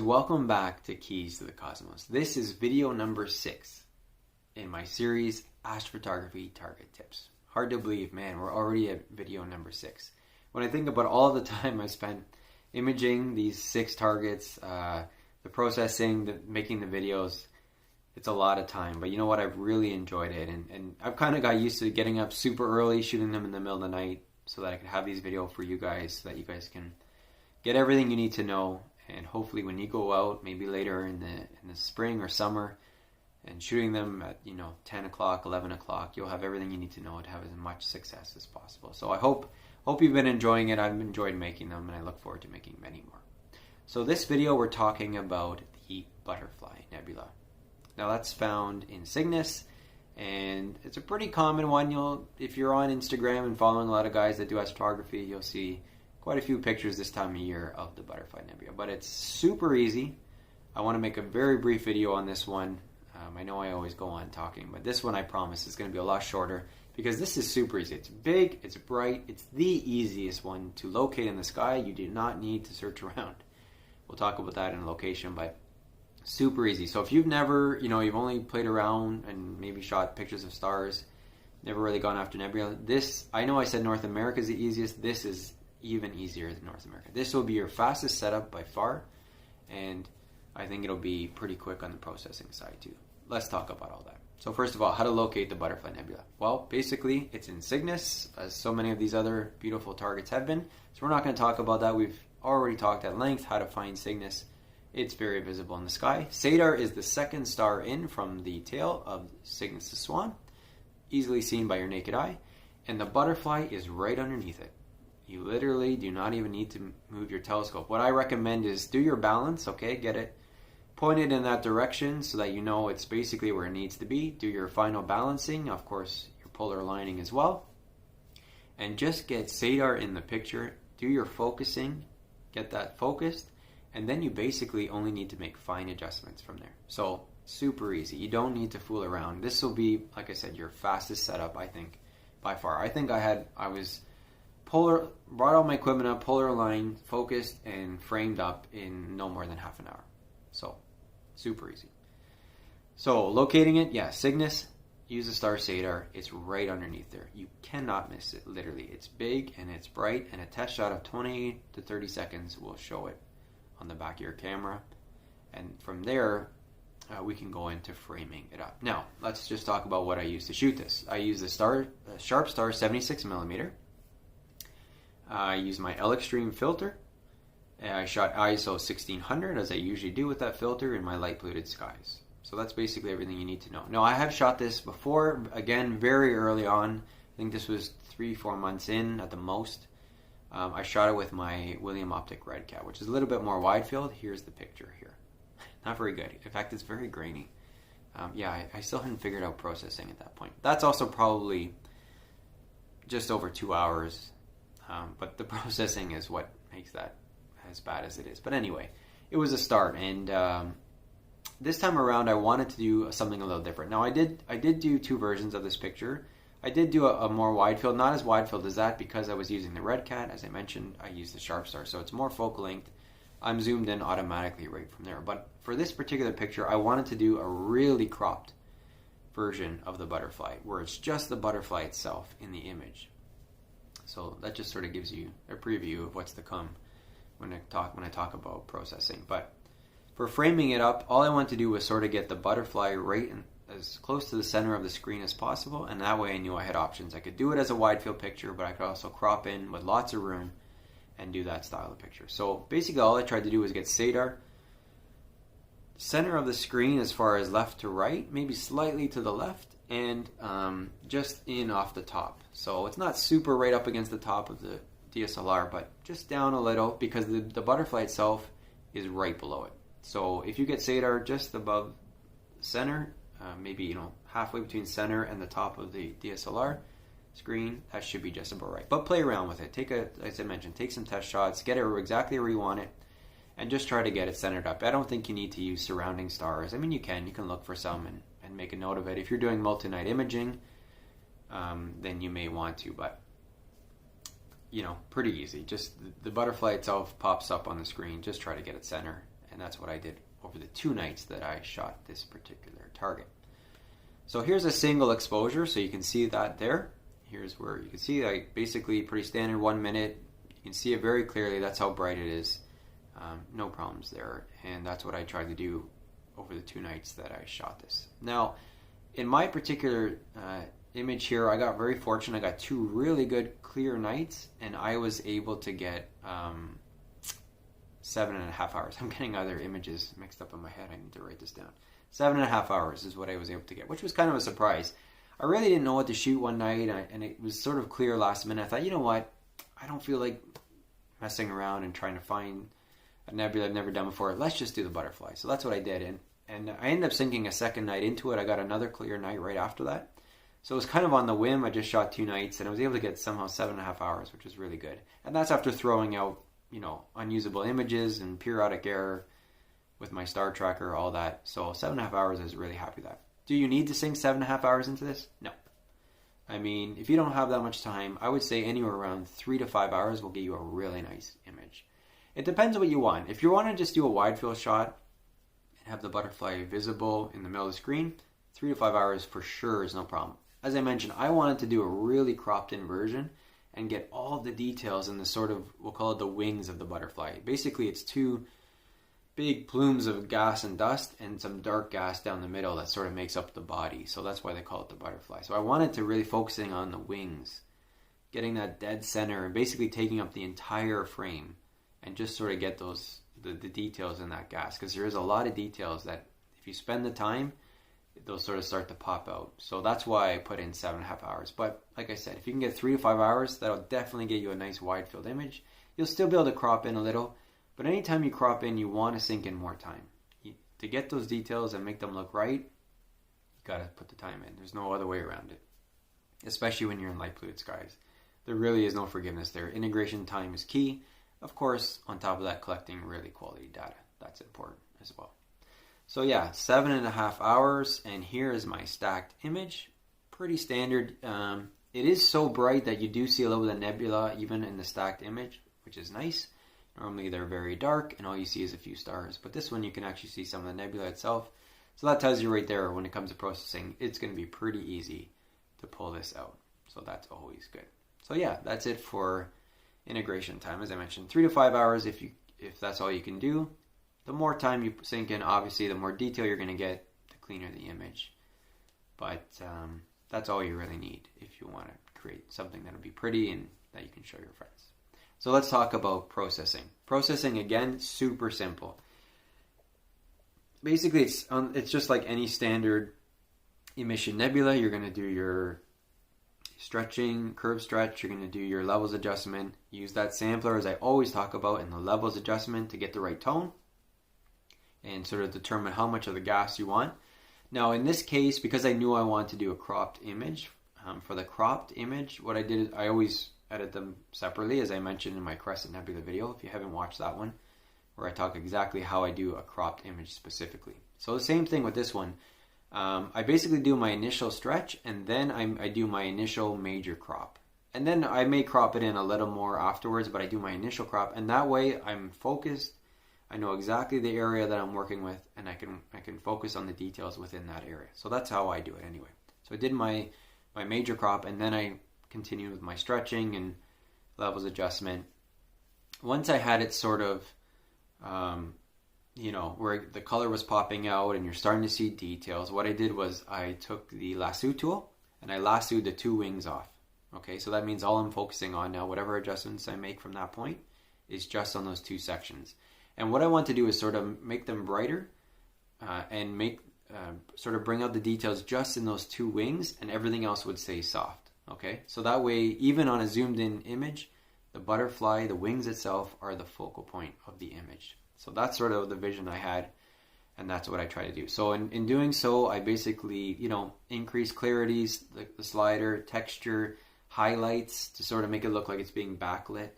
welcome back to Keys to the Cosmos. This is video number 6 in my series, Astrophotography Target Tips. Hard to believe, man, we're already at video number 6. When I think about all the time I spent imaging these 6 targets, the processing, making the videos, it's a lot of time. But you know what, I've really enjoyed it. And I've kind of got used to getting up super early, shooting them in the middle of the night so that I could have these videos for you guys, so that you guys can get everything you need to know. And hopefully when you go out, maybe later in the spring or summer, and shooting them at 10 o'clock, 11 o'clock, you'll have everything you need to know to have as much success as possible. So I hope you've been enjoying it. I've enjoyed making them, and I look forward to making many more. So this video we're talking about the Butterfly Nebula. Now that's found in Cygnus, and it's a pretty common one. If you're on Instagram and following a lot of guys that do astrophotography, you'll see quite a few pictures this time of year of the Butterfly Nebula, but it's super easy. I want to make a very brief video on this one. I know I always go on talking, but this one I promise is going to be a lot shorter because this is super easy. It's big, it's bright, it's the easiest one to locate in the sky. You do not need to search around. We'll talk about that in location, but super easy. So if you've never, you've only played around and maybe shot pictures of stars, never really gone after nebula, this, I know I said North America is the easiest. This is even easier than North America. This will be your fastest setup by far, and I think it'll be pretty quick on the processing side too. Let's talk about all that. So first of all, how to locate the Butterfly Nebula. Well, basically it's in Cygnus, as so many of these other beautiful targets have been. So we're not going to talk about that. We've already talked at length how to find Cygnus. It's very visible in the sky. Sadar is the second star in from the tail of Cygnus' swan, easily seen by your naked eye, and the butterfly is right underneath it. You literally do not even need to move your telescope. What I recommend is do your balance, okay? Get it pointed in that direction so that you know it's basically where it needs to be. Do your final balancing, of course, your polar aligning as well. And just get Sadar in the picture. Do your focusing, get that focused, and then you basically only need to make fine adjustments from there. So, super easy. You don't need to fool around. This will be, like I said, your fastest setup, I think, by far. I think brought all my equipment up, polar aligned, focused, and framed up in no more than half an hour. So, super easy. So, locating it, yeah, Cygnus, use the star Sadar. It's right underneath there. You cannot miss it, literally. It's big and it's bright, and a test shot of 20 to 30 seconds will show it on the back of your camera. And from there, we can go into framing it up. Now, let's just talk about what I use to shoot this. I use the Sharp Star 76mm. I use my L Extreme filter. I shot ISO 1600 as I usually do with that filter in my light polluted skies. So that's basically everything you need to know. Now I have shot this before, again very early on. I think this was 3-4 months in at the most. I shot it with my William Optic Red Cat, which is a little bit more wide field. Here's the picture here. Not very good. In fact, it's very grainy. I still hadn't figured out processing at that point. That's also probably just over 2 hours. But the processing is what makes that as bad as it is. But anyway, it was a start, and this time around I wanted to do something a little different. Now I did do 2 versions of this picture. I did do a more wide field, not as wide field as that, because I was using the Red Cat. As I mentioned, I used the Sharp Star, so it's more focal length. I'm zoomed in automatically right from there. But for this particular picture, I wanted to do a really cropped version of the butterfly, where it's just the butterfly itself in the image. So that just sort of gives you a preview of what's to come when I talk about processing. But for framing it up, all I wanted to do was sort of get the butterfly right as close to the center of the screen as possible, and that way I knew I had options. I could do it as a wide field picture, but I could also crop in with lots of room and do that style of picture. So basically all I tried to do was get Sadar center of the screen as far as left to right, maybe slightly to the left, and just in off the top. So it's not super right up against the top of the DSLR, but just down a little, because the butterfly itself is right below it. So if you get Sadar just above center, maybe halfway between center and the top of the DSLR screen, that should be just about right. But play around with it. As I mentioned, take some test shots, get it exactly where you want it, and just try to get it centered up. I don't think you need to use surrounding stars. I mean, you can look for some and make a note of it. If you're doing multi-night imaging, then you may want to, but pretty easy. Just the butterfly itself pops up on the screen. Just try to get it center, and that's what I did over the 2 nights that I shot this particular target. So here's a single exposure, so you can see that there. Here's where you can see basically pretty standard 1 minute. You can see it very clearly. That's how bright it is. No problems there, and that's what I tried to do over the 2 nights that I shot this. Now, in my particular image here, I got very fortunate. I got 2 really good clear nights, and I was able to get 7.5 hours. I'm getting other images mixed up in my head. I need to write this down. 7.5 hours is what I was able to get, which was kind of a surprise. I really didn't know what to shoot one night, and it was sort of clear last minute. I thought, you know what? I don't feel like messing around and trying to find a nebula I've never done before. Let's just do the butterfly. So that's what I did, and I ended up sinking a second night into it. I got another clear night right after that. So it was kind of on the whim. I just shot 2 nights, and I was able to get somehow 7.5 hours, which was really good. And that's after throwing out, unusable images and periodic error with my star tracker, all that. So 7.5 hours, I was really happy with that. Do you need to sink 7.5 hours into this? No. I mean, if you don't have that much time, I would say anywhere around 3 to 5 hours will get you a really nice image. It depends on what you want. If you want to just do a wide field shot and have the butterfly visible in the middle of the screen, 3 to 5 hours for sure is no problem. As I mentioned, I wanted to do a really cropped in version and get all the details in the sort of, we'll call it the wings of the butterfly. Basically, it's 2 big plumes of gas and dust and some dark gas down the middle that sort of makes up the body. So that's why they call it the butterfly. So I wanted to really focusing on the wings, getting that dead center and basically taking up the entire frame and just sort of get the details in that gas, because there is a lot of details that if you spend the time, they'll sort of start to pop out. So that's why I put in 7.5 hours. But like I said, if you can get 3 to 5 hours, that'll definitely get you a nice wide field image. You'll still be able to crop in a little, but anytime you crop in, you want to sink in more time. To get those details and make them look right, you got to put the time in. There's no other way around it, especially when you're in light polluted skies. There really is no forgiveness there. Integration time is key. Of course, on top of that, collecting really quality data. That's important as well. So yeah, 7.5 hours, and here is my stacked image. Pretty standard. It is so bright that you do see a little bit of nebula even in the stacked image, which is nice. Normally they're very dark and all you see is a few stars, but this one you can actually see some of the nebula itself. So that tells you right there, when it comes to processing, it's going to be pretty easy to pull this out. So that's always good. So yeah, that's it for integration time. As I mentioned, 3 to 5 hours if that's all you can do. The more time you sink in, obviously, the more detail you're going to get, the cleaner the image. But that's all you really need if you want to create something that'll be pretty and that you can show your friends. So let's talk about processing. Processing, again, super simple. Basically, it's just like any standard emission nebula. You're going to do your stretching, curve stretch. You're going to do your levels adjustment. Use that sampler, as I always talk about, in the levels adjustment to get the right tone and sort of determine how much of the gas you want. Now, in this case, because I knew I wanted to do a cropped image, for the cropped image, what I did is I always edit them separately, as I mentioned in my Crescent Nebula video, if you haven't watched that one, where I talk exactly how I do a cropped image specifically. So the same thing with this one. I basically do my initial stretch, and then I do my initial major crop. And then I may crop it in a little more afterwards, but I do my initial crop, and that way I'm focused. I know exactly the area that I'm working with, and I can focus on the details within that area. So that's how I do it anyway. So I did my major crop, and then I continued with my stretching and levels adjustment. Once I had it sort of, where the color was popping out and you're starting to see details, what I did was I took the lasso tool and I lassoed the 2 wings off. Okay, so that means all I'm focusing on now, whatever adjustments I make from that point, is just on those 2 sections. And what I want to do is sort of make them brighter and sort of bring out the details just in those 2 wings, and everything else would stay soft. Okay, so that way, even on a zoomed in image, the butterfly, the wings itself, are the focal point of the image. So that's sort of the vision I had, and that's what I try to do. So in doing so, I basically, increase clarities, the slider, texture, highlights to sort of make it look like it's being backlit,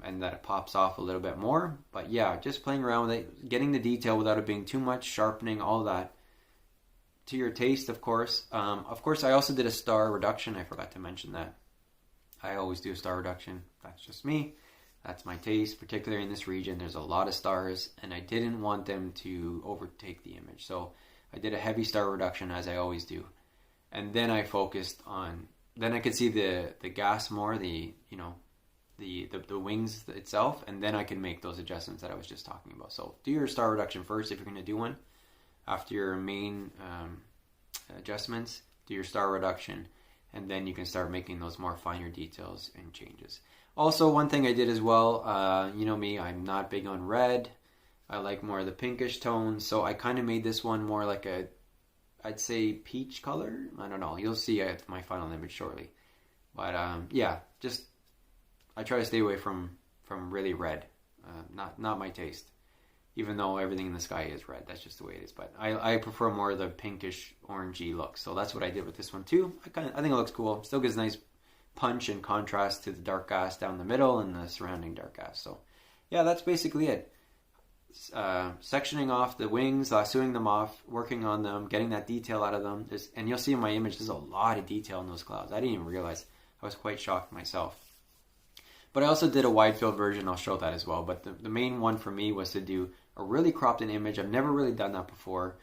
and that it pops off a little bit more. But yeah, just playing around with it, getting the detail without it being too much, sharpening, all that. To your taste, of course. Of course, I also did a star reduction. I forgot to mention that. I always do a star reduction. That's just me. That's my taste, particularly in this region. There's a lot of stars, and I didn't want them to overtake the image. So I did a heavy star reduction, as I always do. And then I focused on, then I could see the gas more, the wings itself, and then I can make those adjustments that I was just talking about. So do your star reduction first if you're going to do one. After your main adjustments, do your star reduction, and then you can start making those more finer details and changes. Also, one thing I did as well, you know me, I'm not big on red. I like more of the pinkish tones, so I kind of made this one more like I'd say peach color. I don't know. You'll see my final image shortly. But yeah, just I try to stay away from really red. Not my taste. Even though everything in the sky is red, that's just the way it is. But I prefer more of the pinkish orangey look. So that's what I did with this one too. I think it looks cool. Still gives nice punch and contrast to the dark gas down the middle and the surrounding dark gas. So yeah, that's basically it. Sectioning off the wings, lassoing them off, working on them, getting that detail out of them. And you'll see in my image, there's a lot of detail in those clouds. I didn't even realize. I was quite shocked myself. But I also did a wide field version. I'll show that as well. But the main one for me was to do a really cropped in image. I've never really done that before,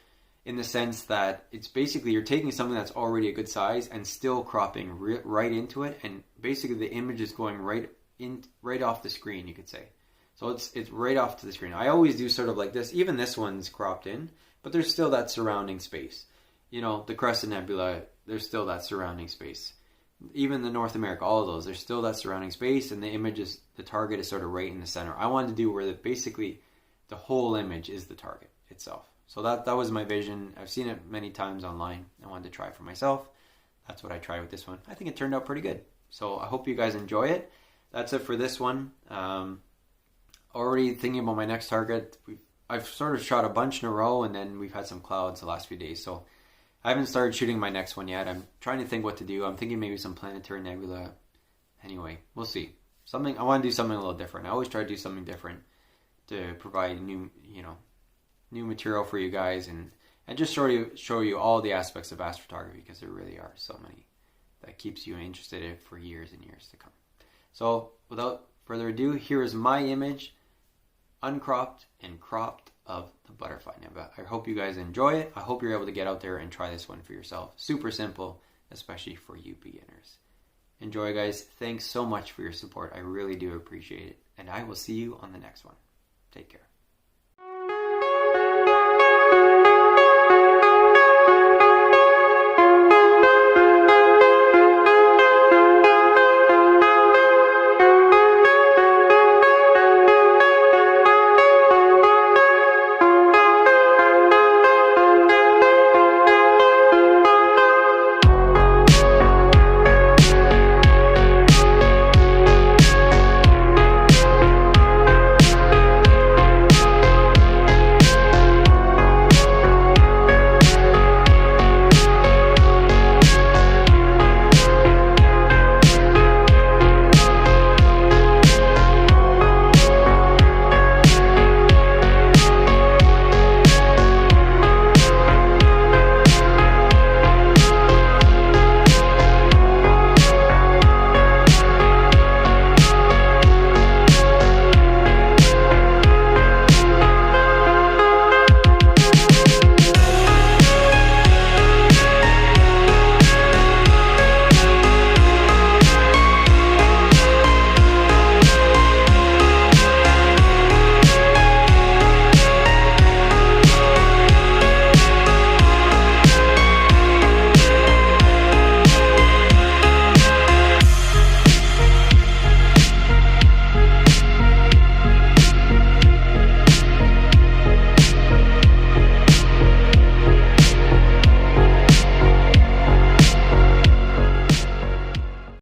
in the sense that it's basically you're taking something that's already a good size and still cropping right into it. And basically the image is going right off the screen, you could say. So it's right off to the screen. I always do sort of like this. Even this one's cropped in, but there's still that surrounding space. You know, the Crescent Nebula, there's still that surrounding space. Even the North America, all of those, there's still that surrounding space, and the target is sort of right in the center. I wanted to do where basically the whole image is the target itself. So that was my vision. I've seen it many times online. I wanted to try it for myself. That's what I tried with this one. I think it turned out pretty good. So I hope you guys enjoy it. That's it for this one. Already thinking about my next target. I've sort of shot a bunch in a row, and then we've had some clouds the last few days. So I haven't started shooting my next one yet. I'm trying to think what to do. I'm thinking maybe some planetary nebula. Anyway, we'll see. I want to do something a little different. I always try to do something different to provide new material for you guys and just show you all the aspects of astrophotography, because there really are so many that keeps you interested in it for years and years to come. So without further ado, here is my image, uncropped and cropped, of the Butterfly Nebula. I hope you guys enjoy it. I hope you're able to get out there and try this one for yourself. Super simple, especially for you beginners. Enjoy, guys. Thanks so much for your support. I really do appreciate it. And I will see you on the next one. Take care.